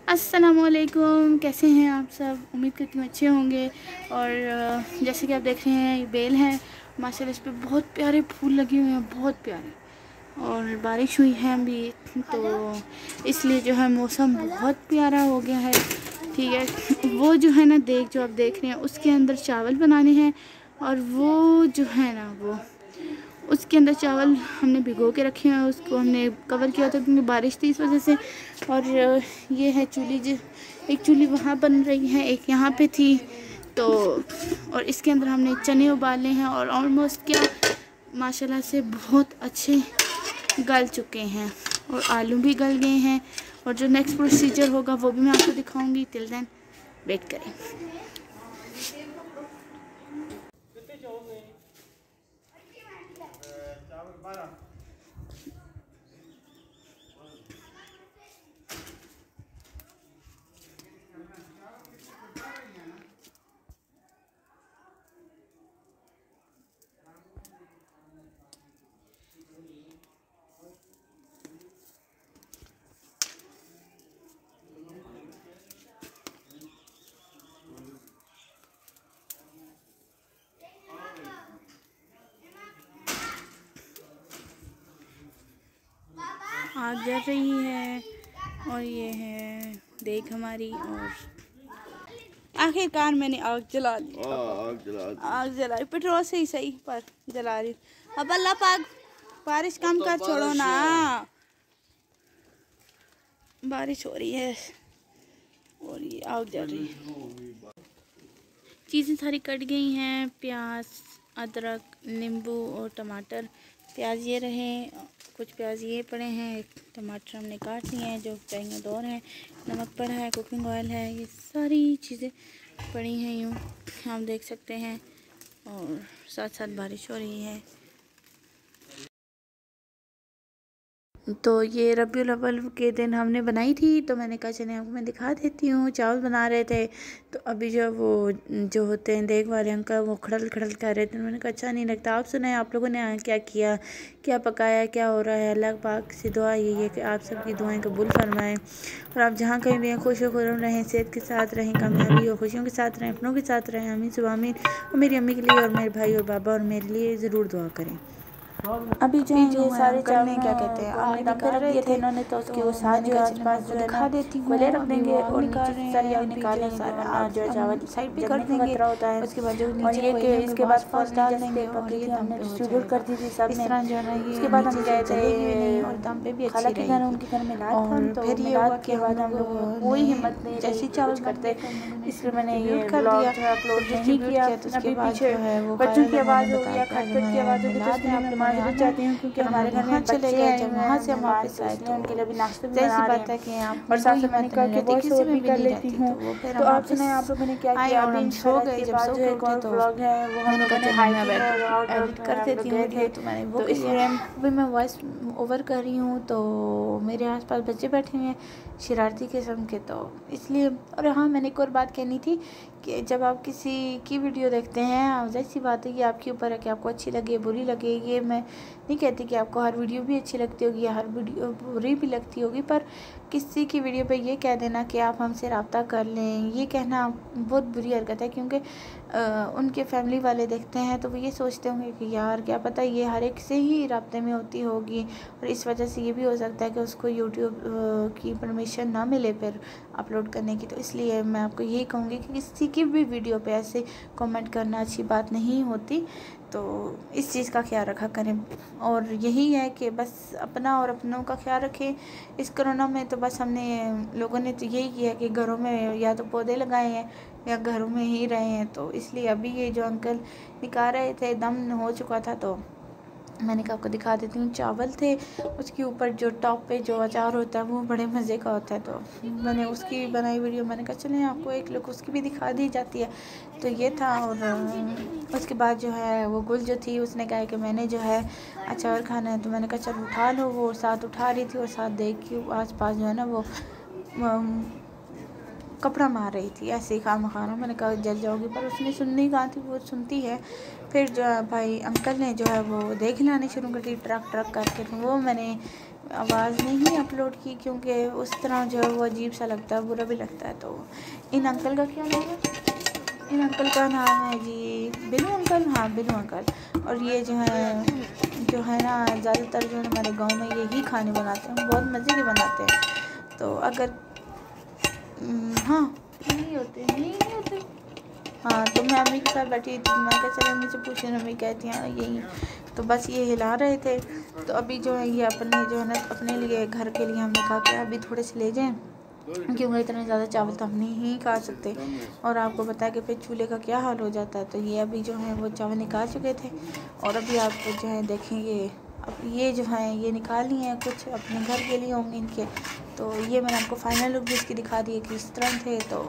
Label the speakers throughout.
Speaker 1: अस्सलामुअलैकुम, कैसे हैं आप सब। उम्मीद करती हूँ अच्छे होंगे। और जैसे कि आप देख रहे हैं ये बेल है माशाल्लाह, इस पर बहुत प्यारे फूल लगे हुए हैं, बहुत प्यारे। और बारिश हुई है अभी तो इसलिए जो है मौसम बहुत प्यारा हो गया है। ठीक है, वो जो है ना जो आप देख रहे हैं उसके अंदर चावल बनाने हैं। और वो जो है ना वो उसके अंदर चावल हमने भिगो के रखे हैं, उसको हमने कवर किया था क्योंकि बारिश थी इस वजह से। और ये है चूल्ही, जो एक चूल्ही वहाँ बन रही है, एक यहाँ पे थी तो। और इसके अंदर हमने चने उबाले हैं और ऑलमोस्ट क्या माशाल्लाह से बहुत अच्छे गल चुके हैं और आलू भी गल गए हैं। और जो नेक्स्ट प्रोसीजर होगा वो भी मैं आपको दिखाऊंगी। टिल देन वेट करें। आग जल रही है और ये है देख हमारी। और आखिरकार मैंने आग जला ली। आग जलाई पेट्रोल से ही सही पर जला रही। अब अल्लाह पाक बारिश कम कर छोड़ो ना, बारिश हो रही है और ये आग जल रही है। चीज़ें सारी कट गई हैं, प्याज, अदरक, नींबू और टमाटर। प्याज ये रहे, कुछ प्याज ये पड़े हैं, टमाटर हमने काट लिए हैं जो चाहिए दौर हैं, नमक पड़ा है, कुकिंग ऑयल है, ये सारी चीज़ें पड़ी हैं यूँ हम देख सकते हैं। और साथ साथ बारिश हो रही है। तो ये रबीउल अव्वल के दिन हमने बनाई थी तो मैंने कहा चलिए आपको मैं दिखा देती हूँ। चावल बना रहे थे तो अभी जो वो जो होते हैं देख वाले अंकल वो खड़ल खड़ल कर रहे थे। मैंने कहा अच्छा नहीं लगता। आप सुनाए आप लोगों ने क्या किया, क्या पकाया, क्या हो रहा है। अल्लाह पाक से दुआ यही है कि आप सबकी दुआएं कबूल फरमाएं और आप जहाँ कहीं भी खुश हो खुश रहें, सेहत के साथ रहें, कामयाबी और खुशियों के साथ रहें, अपनों के साथ रहें। आमीन सुबह आमीन। और मेरी अम्मी के लिए और मेरे भाई और बाबा और मेरे लिए ज़रूर दुआ करें। अभी जो ये सारे चावल क्या कहते हैं आग निकाल रहे थे इन्होंने, तो उसके वो साथ जो आसपास जो दिखा देती हूँ अभी रख देंगे और निकाल रहे हैं निकालेंगे वरना जो चावल साइड पे कर देंगे होता है। उसके बाद जो नीचे के इसके बाद फर्स्ट डाल देंगे और ये हमने डिस्ट्रीब्यूट कर दी थी सब इस तरह जो है ना। ये उसके बाद हम गए थे और दम पे भी अच्छी रही उनके घर में लात था तो फिर ये हुआ के बाद हम लोग कोई हिम्मत नहीं जैसे चावल करते इसलिए मैंने ये कर दिया अपलोड नहीं किया। तो उसके बाद जो है वो बच्चों की आवाज़ हो या खटखट की आवाज़ होगी तो उसमें आप माजरत चाहती हूँ क्योंकि हमारे घर में चले गए जब वहाँ से हम वापस आए तो उनके लिए भी नाश्ता भी बना रहे हैं कि आप और साथ मैंने कहा कि बहुत शोर भी कर लेती हूँ। तो आप सुनाए आप लोगों ने क्या किया। अभी हम सो गए, जब सो गए थे तो व्लॉग है वो हम लोगों ने एडिट कर देती हूँ वीडियो तो मैंने वो इसलिए अभी मैं वॉइस ओवर कर रही हूँ। तो मेरे आसपास बच्चे बैठे हुए हैं शरारती किस्म के तो इसलिए। और हाँ मैंने एक और बात कहनी थी कि जब आप किसी की वीडियो देखते हैं जैसी बात है कि आपके ऊपर है कि आपको अच्छी लगे बुरी लगे। ये मैं नहीं कहती कि आपको हर वीडियो भी अच्छी लगती होगी या हर वीडियो बुरी भी लगती होगी, पर किसी की वीडियो पे ये कह देना कि आप हमसे रब्ता कर लें, ये कहना बहुत बुरी हरकत है क्योंकि उनके फैमिली वाले देखते हैं तो वो ये सोचते होंगे कि यार क्या पता ये हर एक से ही रब्ते में होती होगी और इस वजह से ये भी हो सकता है कि उसको यूट्यूब की परमिशन ना मिले फिर अपलोड करने की। तो इसलिए मैं आपको यही कहूँगी कि किसी की भी वीडियो पे ऐसे कमेंट करना अच्छी बात नहीं होती। तो इस चीज़ का ख्याल रखा करें और यही है कि बस अपना और अपनों का ख्याल रखें। इस कोरोना में तो बस हमने लोगों ने तो यही किया कि घरों में या तो पौधे लगाए हैं या घरों में ही रहे हैं। तो इसलिए अभी ये जो अंकल निकाल रहे थे दम हो चुका था तो मैंने कहा आपको दिखा देती हूँ। चावल थे उसके ऊपर जो टॉप पे जो अचार होता है वो बड़े मज़े का होता है तो मैंने उसकी बनाई वीडियो। मैंने कहा चलें आपको एक लुक उसकी भी दिखा दी जाती है। तो ये था और उसके बाद जो है वो गुल जो थी उसने कहा कि मैंने जो है अचार खाना है तो मैंने कहा चल उठा लो। वो साथ उठा रही थी और साथ देख के आस पास जो है ना वो कपड़ा मार रही थी ऐसे ही खाना खाना। मैंने कहा जल जाओगी पर उसने सुननी कहाँ थी, वो सुनती है। फिर जो है भाई अंकल ने जो है वो देख लाने शुरू कर दी ट्रक ट्रक करके। तो वो मैंने आवाज़ नहीं अपलोड की क्योंकि उस तरह जो है वो अजीब सा लगता है, बुरा भी लगता है। तो इन अंकल का क्या नाम है? इन अंकल का नाम है जी बिनू अंकल। हाँ, बिनू अंकल। और ये जो है ना ज़्यादातर जो है हमारे गांव में यही खाने बनाते हैं, बहुत मज़े के बनाते हैं। तो अगर हाँ नहीं होते हाँ, तो मैं अम्मी के साथ बैठी थी, मैं कहा चलो अम्मी से पूछे, अम्मी कहती हैं यही। तो बस ये हिला रहे थे। तो अभी जो है ये अपने जो है ना अपने लिए घर के लिए हमने कहा कि अभी थोड़े से ले जाएं, क्योंकि इतने ज़्यादा चावल तो हम नहीं खा सकते। और आपको पता है कि फिर चूल्हे का क्या हाल हो जाता है। तो ये अभी जो है वो चावल निकाल चुके थे और अभी आप जो है देखेंगे अब ये जो है ये निकाल लिए हैं, कुछ अपने घर के लिए होंगे इनके। तो ये मैंने आपको फाइनल लुक भी इसकी दिखा दी कि इस तरह थे। तो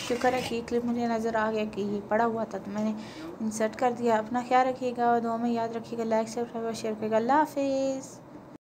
Speaker 1: शुक्र है कि क्लिप मुझे नज़र आ गया कि ये पड़ा हुआ था तो मैंने इंसर्ट कर दिया। अपना ख्याल रखिएगा और दुआ में याद रखिएगा, लाइक शेयर करिएगा, अल्लाह हाफिज़।